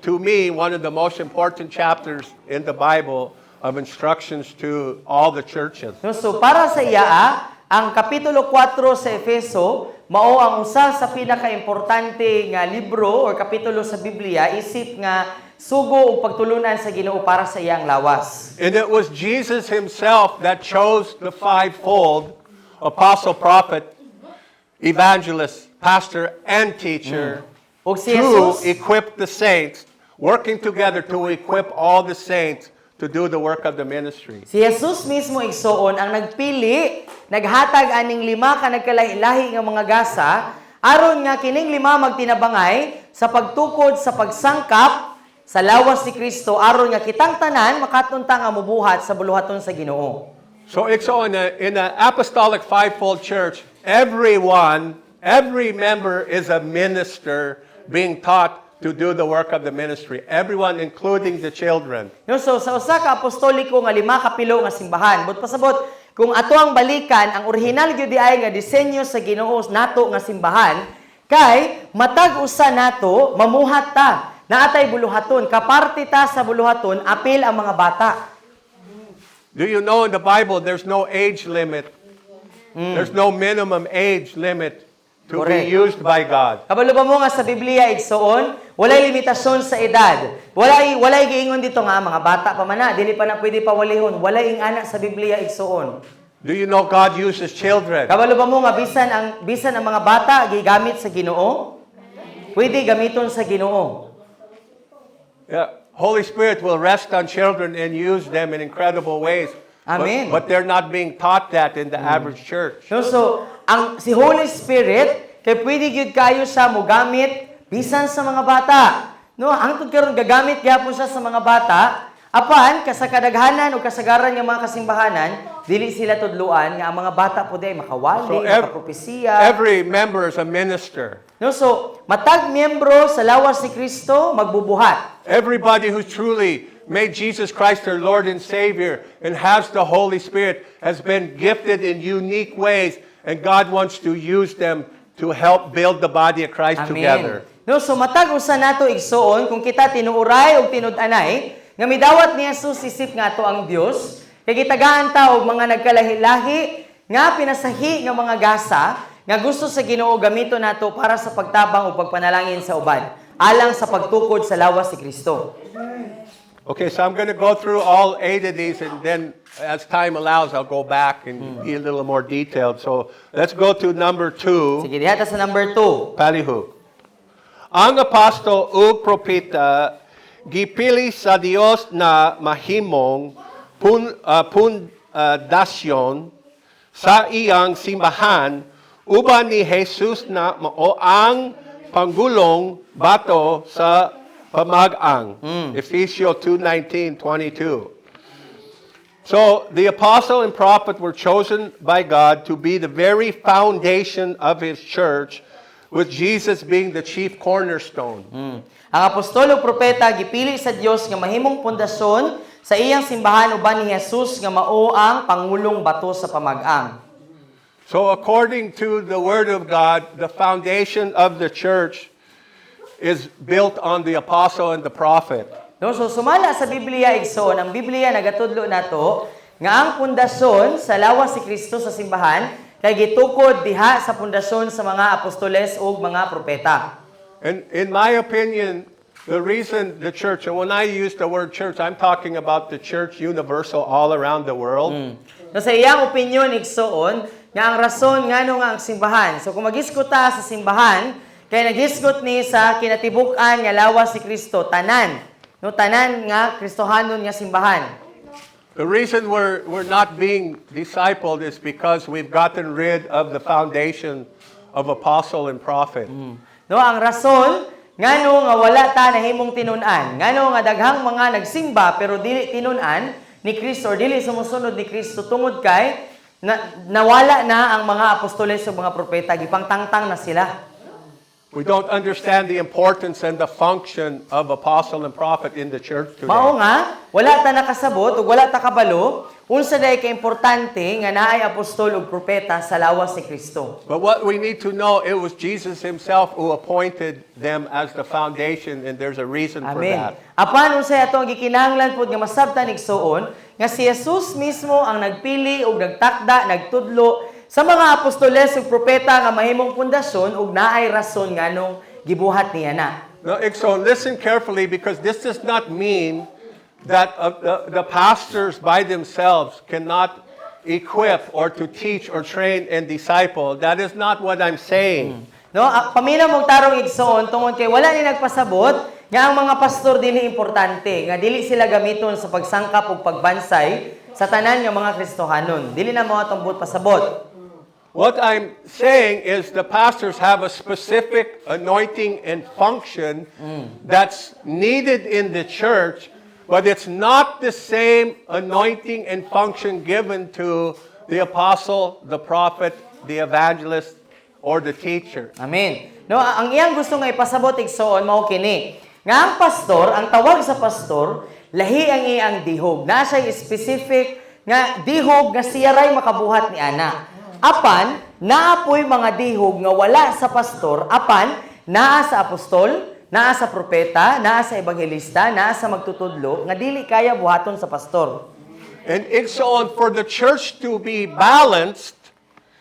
to me, one of the most important chapters in the Bible of instructions to all the churches. No, so para sa iya, ang kapitulo 4 sa Efeso mao ang usa sa pinakaimportante nga libro or kapitulo sa Biblia isip nga sugo ug pagtulunan sa Ginoo para sa iyang lawas. And it was Jesus himself that chose the fivefold, apostle, prophet, evangelist, pastor, and teacher Ug si to Jesus, equip the saints, working together to equip all the saints to do the work of the ministry. si Jesus mismo igsoon ang nagpili, naghatag aning 5 ka nagkalahi-lahi nga mga gasa aron nga kining 5 magtinabangay sa pagtukod sa pagsangkap sa lawas ni Kristo aron nga kitang tanan makatunta nga mubuhat sa buluhaton sa Ginoo. So in the apostolic fivefold church, every member is a minister being taught to do the work of the ministry. Everyone, including the children. No, so sa usa ka apostoliko nga 5 ka pilo nga simbahan, but pasabot kung ato ang balikan ang original gyud ay nga disenyo sa Ginoo nato nga simbahan kay matag usa nato mamuhat ta naatay buluhaton kaparte ta sa buluhaton apil ang mga bata. Do you know in the Bible there's no age limit? There's no minimum age limit to Correct. be used by God. Kabalo ba mo nga sa Biblia igsoon, walay limitasyon sa edad. Walay giingon dito nga mga bata pa man na, dili pa na pwede pawalihon. Walay ing ana sa Biblia igsoon. Do you know God uses children? Kabalo ba mo nga bisan ang mga bata gigamit sa Ginoo? Pwede gamiton sa Ginoo. Yeah. Holy Spirit will rest on children and use them in incredible ways. Amen. But they're not being taught that in the average church. No, so si Holy Spirit kay pwede gyud kayo siya mogamit bisan sa mga bata. No, hangtod karon gagamit gyapon siya sa mga bata. Apan kasakadaghanan o kasagaran nga mga kasimbahanan, dili sila tudluan nga ang mga bata pud ay makawali, So makapropesiya. every member is a minister. No, so matag miyembro sa lawas ni Kristo magbubuhat. Everybody who truly made Jesus Christ their Lord and Savior and has the Holy Spirit has been gifted in unique ways, and God wants to use them to help build the body of Christ together. No, so matag usa nato igsoon kung kita tinuuray og tinud-anay nga midawat ni Jesus isip nga ato ang Dios kay gitagaan ta og mga nagkalahi-lahi nga pinasahi nga mga gasa nga gusto sa Ginoo gamiton nato para sa pagtabang ug pagpanalangin sa uban alang sa pagtukod sa lawas ni Kristo. Okay, so I'm going to go through all 8 of these, and then as time allows, I'll go back and be a little more detailed. So let's go to number 2. Sige, diha ta sa number 2. Palihu. Ang apostol ug propeta gipili sa Dios na mahimong pundasyon sa iyang simbahan uban ni Jesus na mao ang panggulong bato sa pamag-ang. Ephesians 2:19-22. So, the apostle and prophet were chosen by God to be the very foundation of His church, with Jesus being the chief cornerstone. Ang apostol ug propeta gipili sa Dios nga mahimong pundasyon sa iyang simbahan uban ni Jesus nga mao ang pangulong bato sa pamag-ang. So, according to the Word of God, the foundation of the church is built on the apostle and the prophet. No, so sumala sa Biblia igsoon, ang Biblia nagatudlo nato nga ang pundasyon sa lawas si Kristo sa simbahan kay gitukod diha sa pundasyon sa mga apostoles ug mga propeta. And in my opinion, the reason the church, and when I use the word church, I'm talking about the church universal all around the world. No, sa iyang opinion igsoon nga ang rason ngano nga ang simbahan. So kung mag-isgot ta sa simbahan, kay nag-isgot ni sa kinatibuk-an nga lawas si Kristo tanan. No, tanan nga Kristohanon nga simbahan. The reason we're not being discipled is because we've gotten rid of the foundation of apostle and prophet. No, ang rason ngano nga wala ta nahimong tinun-an, ngano nga daghang mga nagsimba pero dili tinun-an ni Kristo or dili sumusunod ni Kristo tungod kay nawala na ang mga apostoles ug mga propeta, gipangtangtang na sila. We don't understand the importance and the function of apostle and prophet in the church today. Mao nga, wala ta nakasabot ug wala ta kabalo unsa day ka importante nga naay apostol ug propeta sa lawas ni Kristo. But what we need to know, it was Jesus himself who appointed them as the foundation, and there's a reason for Amen. that. Apan unsay ato ang gikinahanglan pud nga masabtan igsuon nga si Jesus mismo ang nagpili ug nagtakda, nagtudlo sa mga apostoles ug propeta nga mahimong pundasyon ug naay rason nganong gibuhat niya na. Now, so listen carefully, because this does not mean that the pastors by themselves cannot equip or to teach or train and disciple. That is not what I'm saying. No, pamina mong tarong igsoon tungod kay wala ni nagpasabot nga ang mga pastor dinhi importante nga dili sila gamiton sa pagsangkap ug pagbansay sa tanan nga mga Kristohanon. Dili na mo atong buot pasabot. What I'm saying is the pastors have a specific anointing and function that's needed in the church, but it's not the same anointing and function given to the apostle, the prophet, the evangelist, or the teacher. Amen. No, ang iyang gusto nga ipasabot igsoon mao kini. Nga ang pastor, ang tawag sa pastor, lahi ang iyang dihog. Na siya specific nga dihog nga siya ray makabuhat ni ana. Apan, naapoy mga dihog nga wala sa pastor, apan, naa sa apostol, naa sa propeta, naa sa ebanghelista, naa sa magtutudlo, nga dili kaya buhaton sa pastor. And it's so on for the church to be balanced,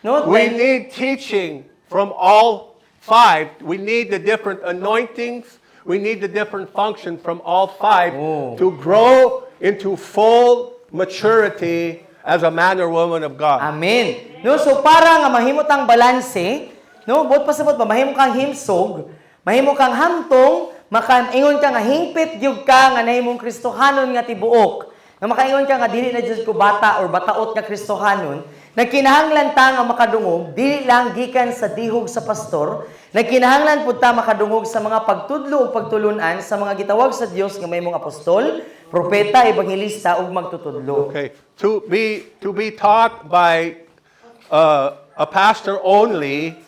No, we need teaching from all five. We need the different anointings. We need the different function from all five to grow into full maturity as a man or woman of God. Amen. No, so para nga mahimo tang balanse, no, buot pasabot ba mahimo kang himsog, mahimo kang hamtong, makaingon ka nga hingpit gyud ka nga nahimong Kristohanon nga tibuok. Nga makaingon ka nga dili na jud ko bata or bataot nga Kristohanon, nagkinahanglan ta nga makadungog dili lang gikan sa dihog sa pastor, nagkinahanglan pud ta makadungog sa mga pagtudlo ug pagtulunan sa mga gitawag sa Dios nga mahimong apostol, propeta, ebanghelista ug magtutudlo. Okay, to be taught by a pastor only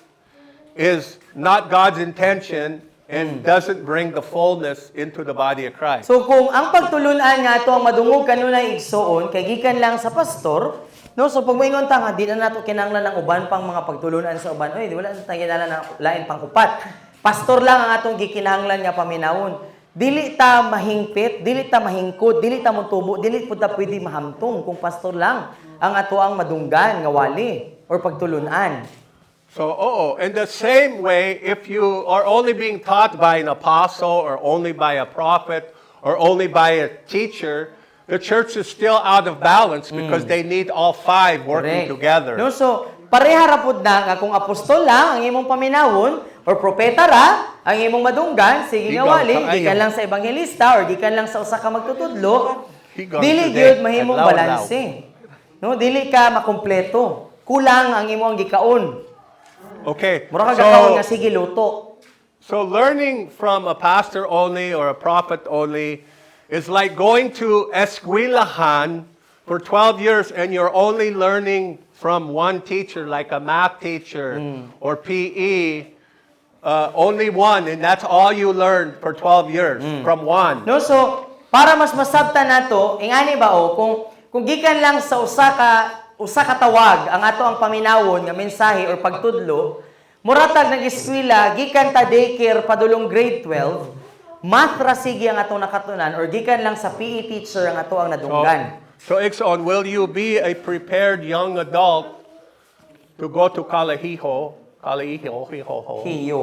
is not God's intention and doesn't bring the fullness into the body of Christ. So kung ang pagtulunan nga ato ang madungog kanunay igsoon kay gikan lang sa pastor, no, so pag moingon ta nga di na nato kinahanglan ng uban pang mga pagtulunan sa uban, oy di wala na tayo kinahanglan ng lain pang upat. Pastor lang ang atong gikinahanglan nga paminawon. Dili ta mahingpit, dili ta mahingkod, dili ta motubo, dili pud ta pwede mahamtong kung pastor lang ang ato ang madunggan nga wali or pagtulunan. So, in the same way, if you are only being taught by an apostle or only by a prophet or only by a teacher, the church is still out of balance because they need all five working Correct. together. No, so pareha ra pud na nga kung apostol lang ang imong paminawon or propeta ra ang imong madunggan, sige nga Higaw wali, kaayo. gikan lang sa ebanghelista or gikan lang sa usa ka magtutudlo, Higaw dili today, gyud mahimong adlaw-adlaw. balanse. No, dili ka makumpleto. Kulang ang imong gikaon. Okay, Mura ka gakaon nga sige luto. so learning from a pastor only or a prophet only is like going to eskwelahan for 12 years and you're only learning from one teacher, like a math teacher or PE, only one, and that's all you learn for 12 years, from one. No, so para mas masabtan nato, ingani ba o kung gikan lang sa usa ka tawag ang ato ang paminawon nga mensahe or pagtudlo, muratag nag-eskwela gikan ta daycare padulong grade 12, math ra sige ang atong nakatunan or gikan lang sa PE teacher ang ato ang nadunggan. So Ixon, will you be a prepared young adult to go to Kalahiho, Hiyo.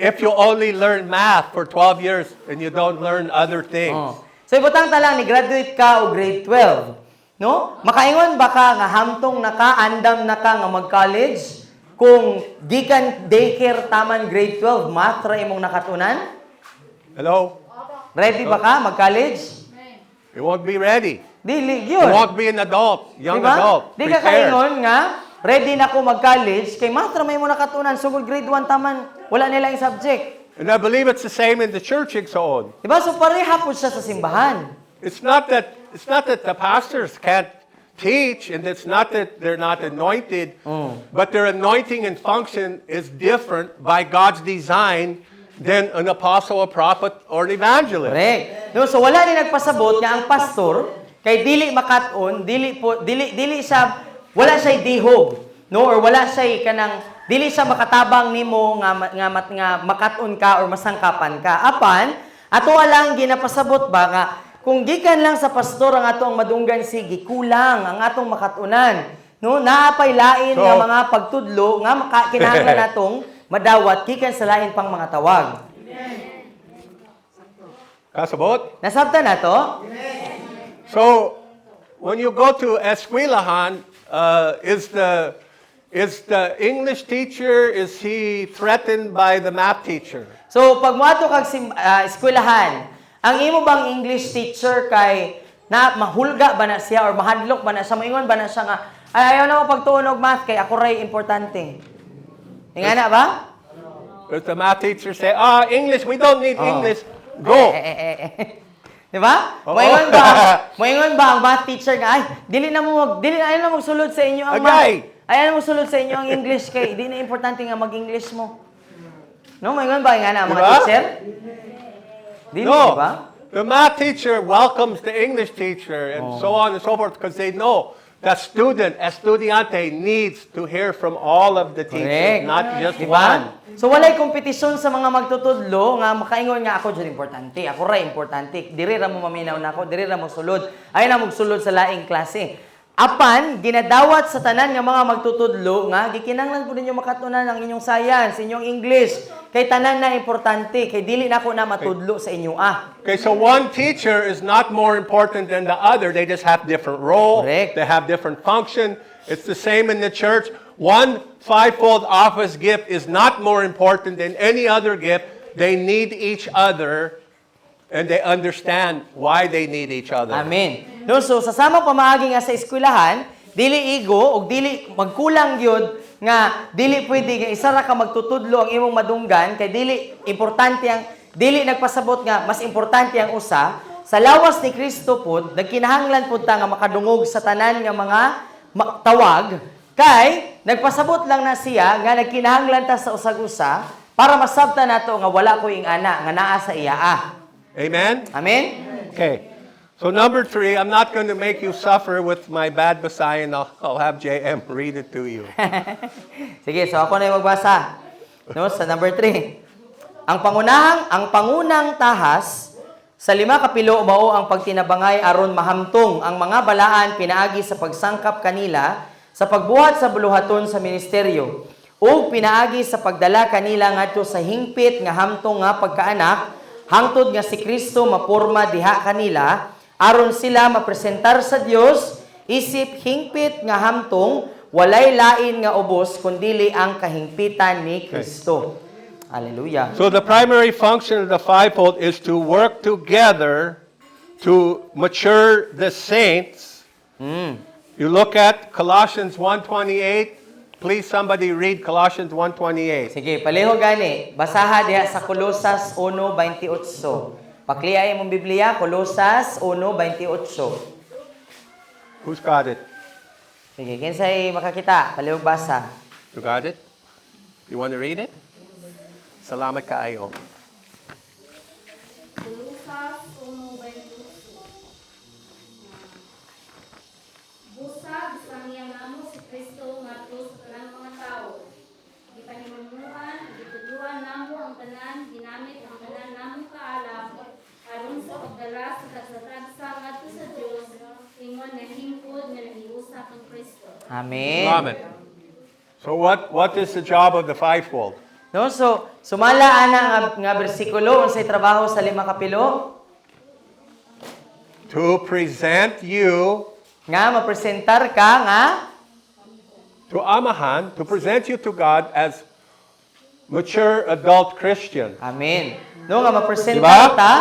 if you only learn math for 12 years and you don't learn other things? So ibutang ta lang ni graduate ka o grade 12. No? Makaingon ba ka nga hamtong na ka, andam na ka nga mag-college? Kung gikan daycare taman grade 12, math ra imong nakatunan? Hello? Ready ba ka mag-college? You won't be ready. Dili, You yun. won't be an adult, young Diba? adult. Di ka Prepared. kaingon nga, ready na ko mag-college, kay math ra may mo nakatunan, sugod grade 1 taman, wala nila yung subject. And I believe it's the same in the church, Ixon. Diba? So pareha po siya sa simbahan. It's not that the pastors can't teach, and it's not that they're not anointed, but their anointing and function is different by God's design than an apostle, a prophet, or an evangelist. Correct. No, so wala ni nagpasabot nga ang pastor, Kay dili makat-on, dili siya wala siya dihog, no? Or wala siya kanang dili siya makatabang nimo nga makat-on ka or masangkapan ka. Apan ato lang ginapasabot ba nga kung gikan lang sa pastor ang atong madunggan sige kulang ang atong makatunan. No, naapay lain nga mga pagtudlo nga kinahanglan natong madawat gikan sa lain pang mga tawag. Kasabot? Nasabtan na to? So, when you go to eskwelahan, is the English teacher, is he threatened by the math teacher? So, pag moadto kag eskwelahan, ang imo bang English teacher kay na mahulga ba na siya or mahadlok ba na siya, moingon ba na siya nga, ay, ayaw na mo pagtuon og math kay ako ray importante. Ingana ba? Does the math teacher say, English, we don't need English, go? Di ba? Oo. Moingon ba ang math teacher nga, ay, ayaw na magsulod sa inyo ang math. Ayaw na magsulod sa inyo ang English kay di na importante nga mag-English mo. No, moingon ba nga na ang mga Diba? teacher? Dili, No, di ba? the math teacher welcomes the English teacher and so on and so forth because they know that estudiante needs to hear from all of the teachers, Correct. not just Di one. ba? So walay kompetisyon sa mga magtutudlo nga makaingon nga ako dyan importante, ako ra importante. Diri ra mo maminaw na ako, diri ra mo sulod. Ay na magsulod sa laing klase. Apan ginadawat sa tanan nga mga magtutudlo nga gikinahanglan pud ninyo makatunan ang inyong science, inyong English. Kay tanan na importante, kay dili na ako na matudlo sa inyo Okay, so one teacher is not more important than the other. They just have different role. Correct. They have different function. It's the same in the church. One fivefold office gift is not more important than any other gift. They need each other and they understand why they need each other. Amen. No, so sa samang pamaagi nga sa eskwelahan, dili igo o dili magkulang gyud nga dili pwede nga isa ra ka magtutudlo ang imong madunggan kay dili importante ang dili nagpasabot nga mas importante ang usa sa lawas ni Kristo pud nagkinahanglan pud ta nga makadungog sa tanan nga mga tawag kay nagpasabot lang na siya nga nagkinahanglan ta sa usag-usa para masabtan nato nga wala ko ing ana nga naa sa iya. Amen? Amen. Okay. So number 3, I'm not going to make you suffer with my bad Basayan. I'll have JM read it to you. Sige, so ako na yung magbasa. No, sa number 3. Ang pangunang tahas sa 5 kapilo mao ang pagtinabangay aron mahamtong ang mga balaan pinaagi sa pagsangkap kanila sa pagbuhat sa buluhaton sa ministeryo o pinaagi sa pagdala kanila ngadto sa hingpit nga hamtong nga pagkaanak hangtod nga si Kristo maporma diha kanila aron sila mapresentar sa Dios isip hingpit nga hamtong walay lain nga ubos kundili ang kahingpitan ni Kristo. Hallelujah. So the primary function of the fivefold is to work together to mature the saints. You look at Colossians 1:28. Please somebody read Colossians 1:28. Sige, paleho gani. Basaha diha sa Kolosas 1:28. Pakliay imong Biblia, Kolosas 1:28. Who's got it? Sige, kinsay makakita? Palihog basa. You got it? You want to read it? Salamat kaayo. Lucas 1:28. Busag sa iyang amo si Kristo ngadto sa tanang mga tao. Gipanhimunuan, gitudluan namo ang tanan, ginamit ang tanan namo kaalam aron sa pagdala sa tagsatagsa ngadto sa Dios ingon nga hingkod nga nagiusap ang Kristo. Amen. Amen. So what is the job of the fivefold? No, so sumala ana nga bersikulo unsay trabaho sa 5 kapilo To present you nga mapresentar ka nga to Amahan, to present you to God as mature adult Christian. Amen. No nga mapresentar Diba? ta.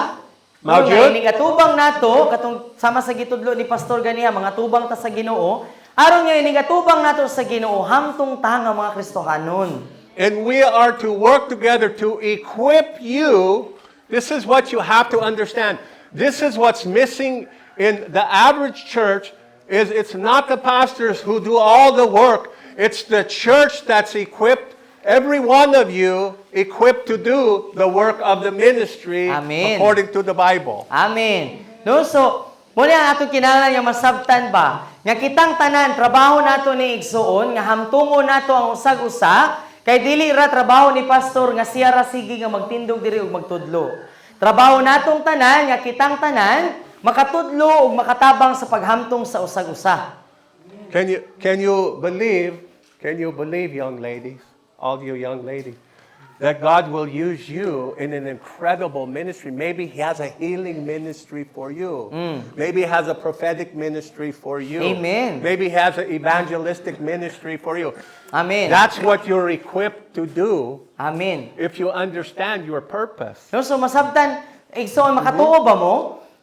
Mao No, jud? nga inigatubang nato katong sama sa gitudlo ni Pastor ganiya mga tubang ta sa Ginoo. Aron nga inigatubang nato sa Ginoo hamtong ta nga mga Kristohanon. And we are to work together to equip you. This is what you have to understand. This is what's missing in the average church is it's not the pastors who do all the work. It's the church that's equipped, every one of you equipped to do the work of the ministry Amen. according to the Bible. Amen. No, so Muna ang atong kinahanglan nga masabtan ba? Nga kitang tanan, trabaho nato ni igsuon, nga hamtungo nato ang usag-usa, kay dili ra trabaho ni pastor nga siya ra sige nga magtindog diri ug magtudlo. Trabaho natong tanan, nga kitang tanan, makatudlo ug makatabang sa paghamtong sa usag-usa. Can you believe, young ladies, all you young ladies, that God will use you in an incredible ministry? Maybe He has a healing ministry for you. Maybe He has a prophetic ministry for you. Amen. Maybe He has an evangelistic ministry for you. Amen. That's what you're equipped to do Amen. if you understand your purpose. No, so masabtan, igsoon makatuo ba mo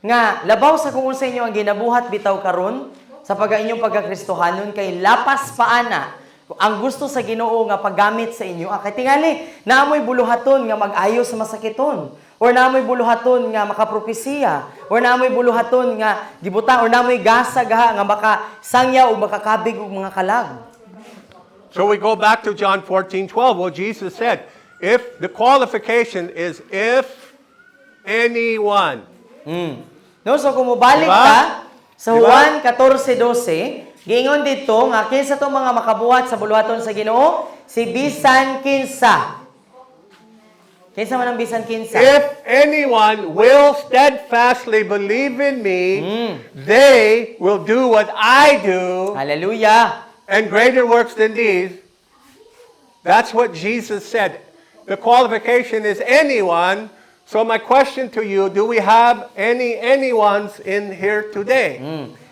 nga labaw sa kung sa inyo ang ginabuhat bitaw karon sa inyong pagkakristohanon kay lapas paana ang gusto sa Ginoo nga paggamit sa inyo. Kay tingali naamoy buluhaton nga mag-ayo sa masakiton, or naamoy buluhaton nga makapropesiya, or naamoy buluhaton nga gibutang, or naamoy gasa gaha nga makasangya o makakabig og mga kalag. So we go back to John 14:12. Well, Jesus said, if the qualification is if anyone. No, so kung mubalik Diba? ka sa Diba? Juan 14:12, giingon dito nga kinsa to mga makabuhat sa buluhaton sa Ginoo, si bisan kinsa. Kinsa man ang bisan kinsa? If anyone will steadfastly believe in me, they will do what I do, Hallelujah. and greater works than these. That's what Jesus said. The qualification is anyone. So my question to you, do we have anyones in here today?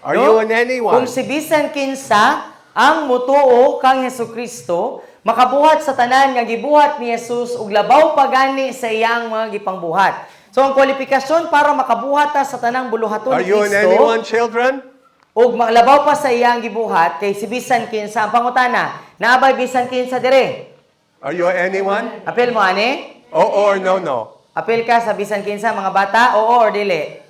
Are you an anyone? Kung si bisan kinsa ang mutuo kang Hesukristo, makabuhat sa tanan nga gibuhat ni Jesus ug labaw pagani sa iyang mga gipangbuhat. So ang kwalifikasyon para makabuhat ta sa tanang buluhaton Are ni you an Kristo anyone, children? ug labaw pa sa iyang gibuhat kay si bisan kinsa ang pangutana, naabay bisan kinsa dire? Are you anyone? Apil mo ani? Oh, or no? Apil ka sa bisan kinsa mga bata? Oo or dili?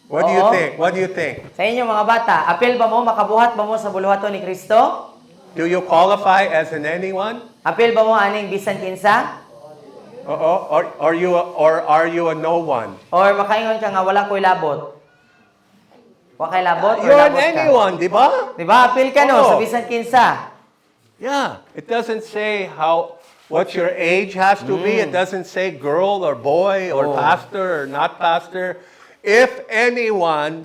What do you Oo. think? What do you think? Sa inyo mga bata, apil ba mo makabuhat ba mo sa buluhaton ni Kristo? Do you qualify as an anyone? Apil ba mo aning bisan kinsa? Or are you a no one? Or makaingon ka nga wala ko'y labot? Wa kay labot or You're an labot ka? anyone, di ba? Di ba? Apil ka no Oo. sa bisan kinsa. Yeah. It doesn't say what your age has to be. It doesn't say girl or boy or Oh. pastor or not pastor. If anyone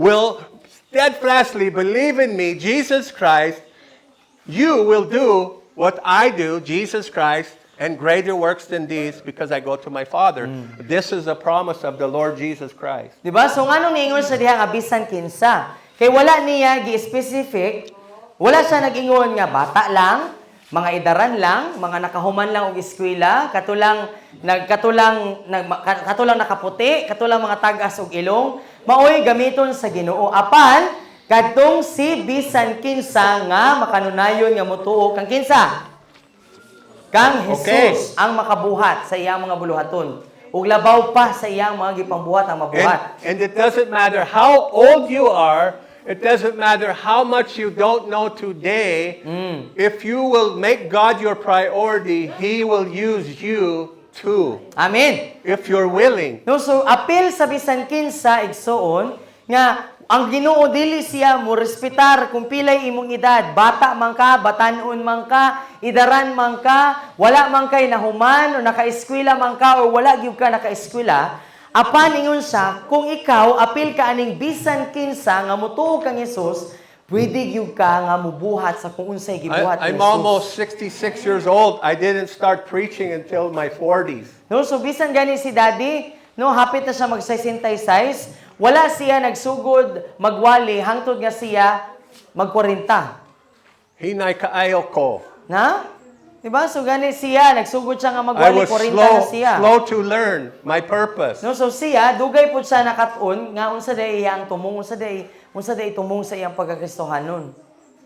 will steadfastly believe in me, Jesus Christ, you will do what I do, Jesus Christ, and greater works than these because I go to my Father. This is a promise of the Lord Jesus Christ. Di ba? So nganong ingon sa diha nga bisan kinsa? Kay wala niya gi-specific, wala siya nag-ingon nga bata lang, mga idaran lang, mga nakahuman lang og eskwela, katulang nakaputi, katulang mga tagas og ilong, maoy gamiton sa Ginoo. Apan kadtong si bisan kinsa nga makanunayon nga motuo kang kinsa? Kang Jesus ang makabuhat sa iyang mga buluhaton. Ug labaw pa sa iyang mga gipangbuhat ang mabuhat. And it doesn't matter how old you are, it doesn't matter how much you don't know today, if you will make God your priority, He will use you too, Amen. if you're willing. No, so apil sa bisan kinsa igsuon nga ang Ginoo dili siya mo respetar kung pilay imong edad, bata man ka, batanon man ka, idaran man ka, wala man kay nahuman o naka-eskwela man ka o wala gyud ka naka-eskwela. Apan ingon siya, kung ikaw apil ka aning bisan kinsa nga motuo kang Hesus, pwede gyud ka nga mubuhat sa kung unsay gibuhat ni I'm Jesus. almost 66 years old. I didn't start preaching until my 40s. No, so bisan gani si Daddy, no, hapit na siya mag-66, wala siya nagsugod magwali hangtod nga siya mag-40. Hinay kaayo ko. Na? Diba? So gani siya, nagsugod siya nga I magwali, was 40 na siya. slow to learn my purpose. No, so siya, dugay po siya nakatun, nga unsa day iyang tumong, unsa day tumong sa iyang pagkakristohanon.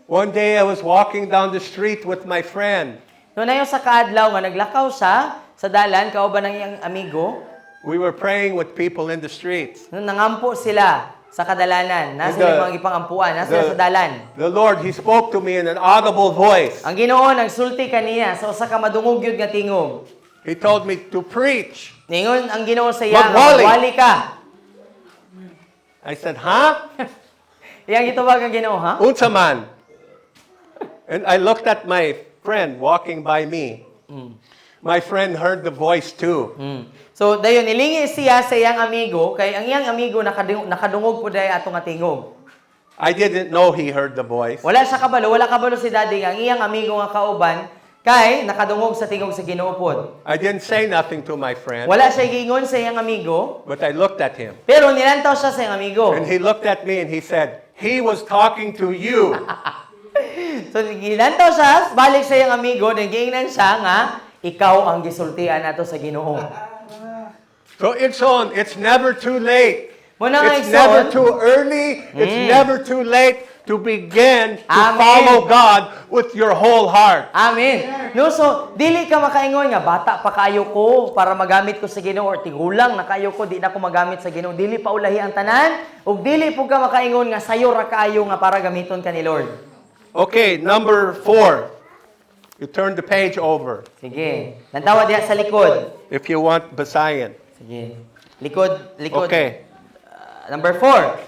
One day I was walking down the street with my friend. No, nayon sa kaadlaw nga naglakaw siya sa dalan, kauban ng iyang amigo, We were praying with people in the streets. no, nangampo sila sa kadalanan. Nasa And the- mga gipangampuan, nasa sa dalan. The Lord, He spoke to me in an audible voice. Ang Ginoo nagsulti kaniya sa usa ka madungog gyud nga tingog. He told me to preach. Ningon ang Ginoo sa iya, Magwali. magwali ka. I said, huh? Iyang itubag ang Ginoo, ha? Unsa man? And I looked at my friend walking by me. My friend heard the voice too. So, dayon, nilingi siya sa iyang amigo, kay ang iyang amigo nakadungog po dahi atong atingog. I didn't know he heard the voice. Wala kabalo si daddy, ang iyang amigo nga kauban, kay nakadungog sa tingog sa Ginoo pod. I didn't say nothing to my friend, Wala siya giingon sa iyang amigo, but I looked at him. pero nilantaw siya sa iyang amigo. And he looked at me and he said, he was talking to you. So, nilantaw siya, balik sa iyang amigo, then giingnan siya nga, ikaw ang gisultian nato sa Ginoo. So it's on. It's never too late. Muna nga It's igsoon. never too early. It's never too late to begin to Amen. follow God with your whole heart. Amen. No, so, dili ka makaingon nga, bata pa kaayo ko para magamit ko sa Ginoo or tigulang na kaayo ko, di na ko magamit sa Ginoo. Dili pa ulahi ang tanan, ug dili po ka makaingon nga sayo ra kaayo nga para gamiton ka ni Lord. Okay, number 4. You turn the page over Sige. Lantawa diha sa likod. if you want basahin. Sige. Likod. Okay. Number 4.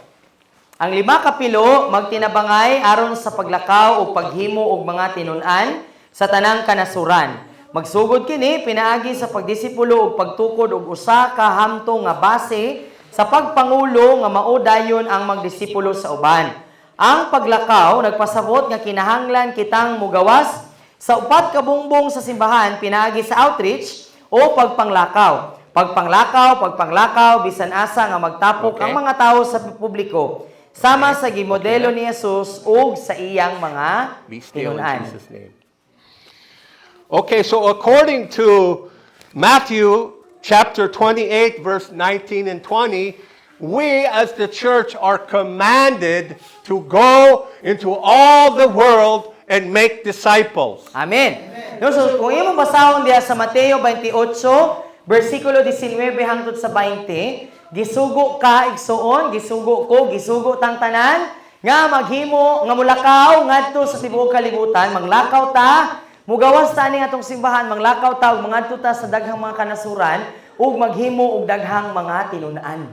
Ang 5 ka pilo magtinabangay aron sa paglakaw o paghimo og mga tinun-an sa tanang kanasuran. Magsugod kini pinaagi sa pagdisipulo ug pagtukod og usa ka hamtong nga base sa pagpangulo nga mao dayon ang magdisipulo sa uban. Ang paglakaw nagpasabot nga kinahanglan kitang mugawas sa upat ka bungbong sa simbahan pinaagi sa outreach o pagpanglakaw. Pagpanglakaw, bisan asa nga magtapok Okay. ang mga tao sa publiko sama sa gimodelo ni Jesus ug sa iyang mga Be still in tinun-an. Jesus' name. Okay, so according to Matthew chapter 28, verse 19 and 20, we as the church are commanded to go into all the world and make disciples. Amen. No, so kung imo basahon diha sa Mateo 28, versikulo 19 hangtod sa 20, gisugo ka igsuon, gisugo tang tanan nga maghimo nga mulakaw ngadto sa tibuok kalibutan, manglakaw ta, mugawas ta ni atong simbahan, manglakaw ta ug mangadto ta sa daghang mga kanasuran ug maghimo og daghang mga tinun-an.